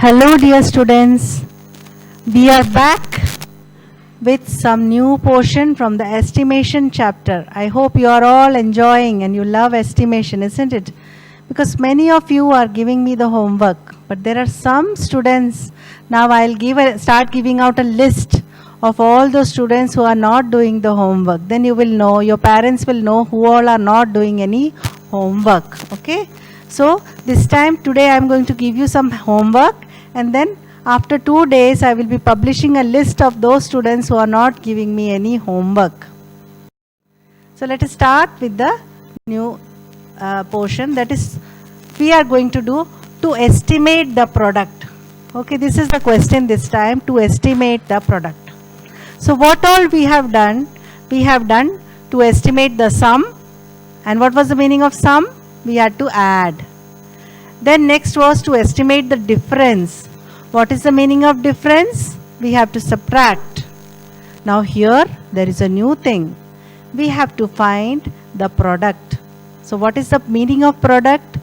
Hello, dear students. We are back with some new portion from the estimation chapter. I hope you are all enjoying and you love estimation, isn't it? Because many of you are giving me the homework, but there are some students. Now I'll start giving out a list of all those students who are not doing the homework. Then you will know, your parents will know who all are not doing any homework. Okay? So this time today I'm going to give you some homework, and then after 2 days I will be publishing a list of those students who are not giving me any homework. So let us start with the new portion, that is we are going to do to estimate the product. Okay, this is the question this time, to estimate the product. So what all we have done? We have done to estimate the sum, and what was the meaning of sum? We had to add. Then next was to estimate the difference. What is the meaning of difference? We have to subtract. Now here there is a new thing. We have to find the product. So what is the meaning of product?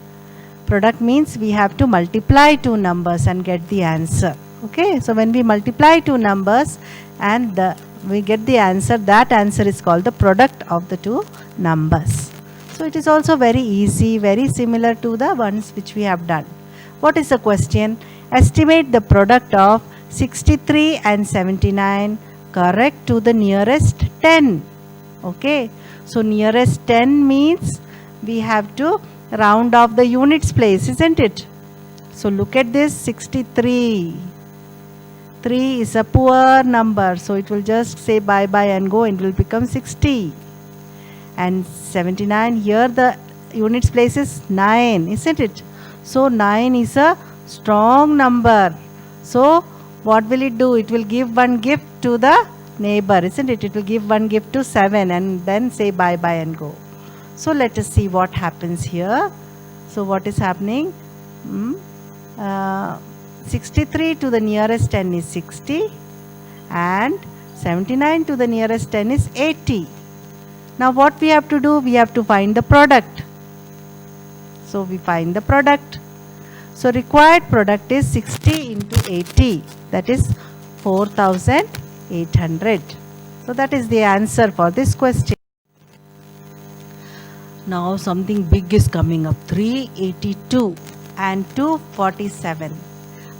Product means we have to multiply two numbers and get the answer. Okay, so when we multiply two numbers and we get the answer, that answer is called the product of the two numbers. So it is also very easy, very similar to the ones which we have done. What is the question? Estimate the product of 63 and 79 correct to the nearest 10. Okay, so nearest 10 means we have to round off the units place, isn't it? So look at this, 63. 3 is a poor number, so it will just say bye bye and go, and it will become 60. And 79, here the units place is 9, isn't it? So 9 is a strong number. So what will it do? It will give one gift to the neighbor, isn't it? It will give one gift to 7 and then say bye bye and go. So let us see what happens here. So what is happening? 63 to the nearest 10 is 60, and 79 to the nearest 10 is 80. Now what we have to do? We have to find the product. So we find the product. So required product is 60 into 80, that is 4800. So that is the answer for this question. Now something big is coming up, 382 and 247.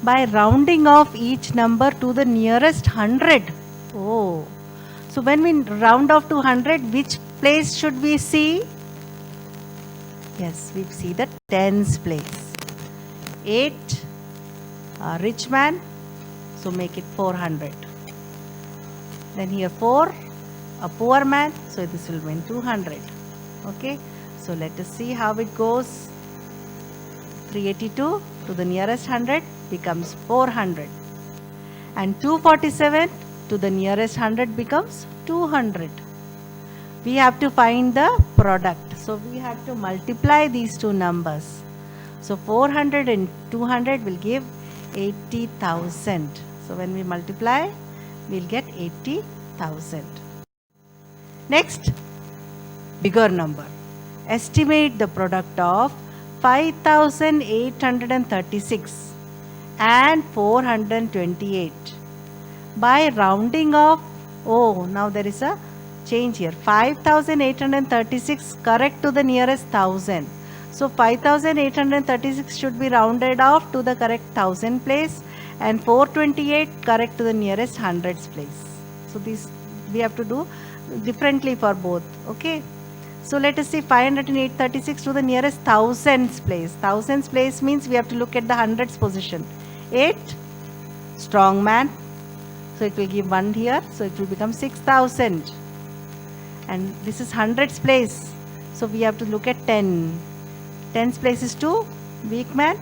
By rounding off each number to the nearest 100. Oh, so when we round off to 100, which place should we see? Yes, we see the tens place. 8, a rich man, so make it 400. Then here 4, a poor man, so this will mean 200. Okay, so let us see how it goes. 382 to the nearest 100 becomes 400, and 247 to the nearest 100 becomes 200. We have to find the product, so we have to multiply these two numbers. So 400 and 200 will give 80,000. So when we multiply, we'll get 80,000. Next, bigger number. Estimate the product of 5,836 and 428 by rounding off. Oh, now there is a change here. 5,836 correct to the nearest 1000. So 5,836 should be rounded off to the correct 1000 place, and 428 correct to the nearest hundreds place. So this we have to do differently for both. Okay. So let us see, 536 to the nearest thousands place. Thousands place means we have to look at the hundreds position. 8, strong man. So it will give 1 here. So it will become 6,000. And this is hundreds place. So we have to look at 10. Tens place is 2, weak man.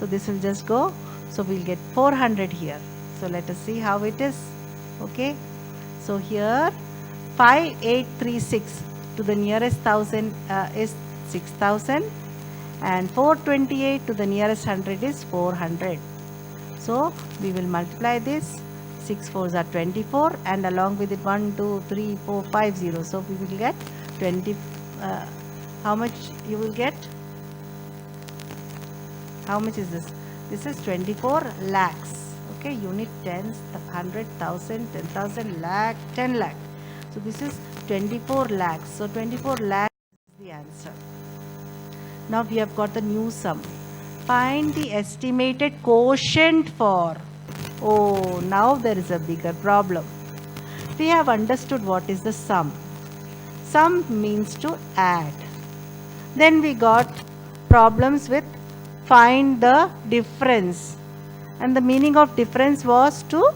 So this will just go. So we'll get 400 here. So let us see how it is. Okay. So here 5836 to the nearest 1000 is 6,000, and 428 to the nearest 100 is 400. So we will multiply this. 6 4s are 24, and along with it 1 2 3 4 5 0. So we will get 20. How much you will get? How much is this? This is 24 lakhs. Okay, unit tens, 100,000, 10,000, lakh, 10 lakh. So this is 24 lakhs. So 24 lakhs is the answer. Now we have got the new sum. Find the estimated quotient for. Oh, now there is a bigger problem. We have understood what is the sum. Sum means to add. Then we got problems with find the difference. And the meaning of difference was to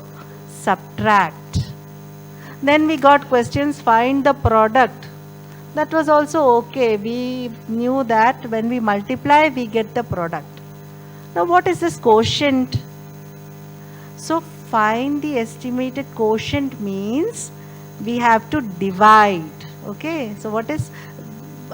subtract. Then we got questions find the product. That was also okay. We knew that when we multiply, we get the product. Now what is this quotient? So find the estimated quotient means we have to divide. Okay, so what is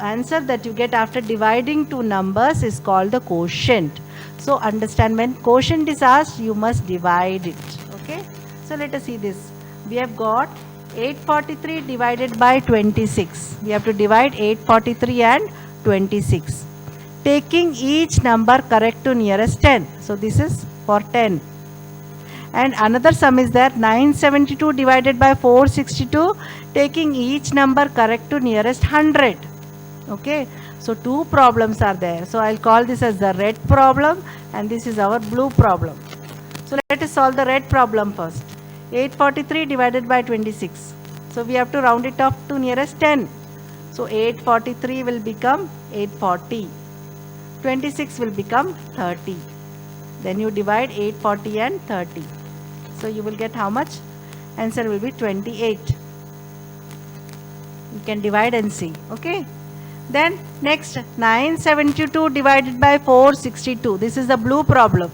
answer that you get after dividing two numbers is called the quotient. So understand, when quotient is asked, you must divide it. Okay, so let us see this. We have got 843 divided by 26. We have to divide 843 and 26. Taking each number correct to nearest 10. So this is for 10. And another sum is there, 972 divided by 462, taking each number correct to nearest 100. Okay, so two problems are there. So I'll call this as the red problem and this is our blue problem. So let us solve the red problem first. 843 divided by 26. So we have to round it off to nearest 10. So 843 will become 840. 26 will become 30. Then you divide 840 and 30. So you will get how much? Answer will be 28. You can divide and see. Okay. Then next 972 divided by 462. This is the blue problem.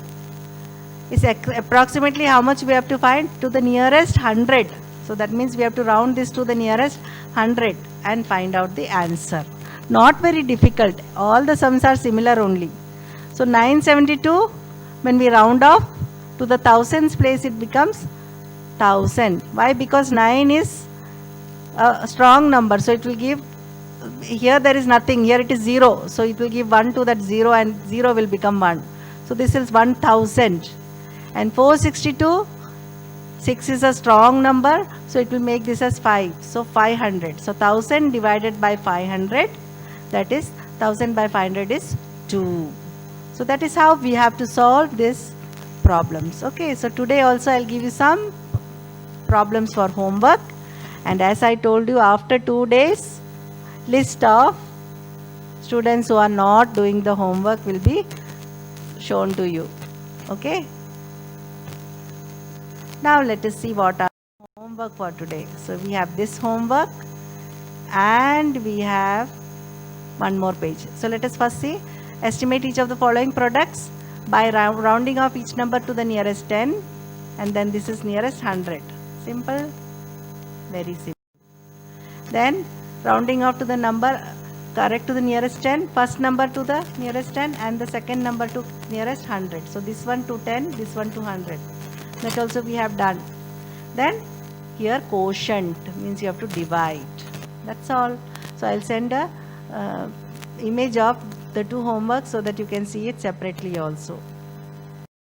Is approximately how much we have to find? To the nearest 100. So that means we have to round this to the nearest 100 and find out the answer. Not very difficult. All the sums are similar only. So 972, when we round off to the thousands place, it becomes 1000. Why? Because 9 is a strong number. So it will give, here there is nothing. Here it is 0. So it will give 1 to that 0 and 0 will become 1. So this is 1000. And 462, 6 is a strong number, so it will make this as 5. So 500. So 1000 divided by 500, that is 1000 by 500 is 2. So that is how we have to solve these problems. Okay, so today also I'll give you some problems for homework. And as I told you, after 2 days, list of students who are not doing the homework will be shown to you. Okay. Now let us see what are homework for today. So we have this homework and we have one more page. So let us first see, estimate each of the following products by rounding off each number to the nearest 10, and then this is nearest 100. Simple, very simple. Then rounding off to the number correct to the nearest 10, first number to the nearest 10 and the second number to nearest 100. So this one to 10, this one to 100. That also we have done. Then here quotient means you have to divide. That's all. So I'll send a image of the two homeworks so that you can see it separately also.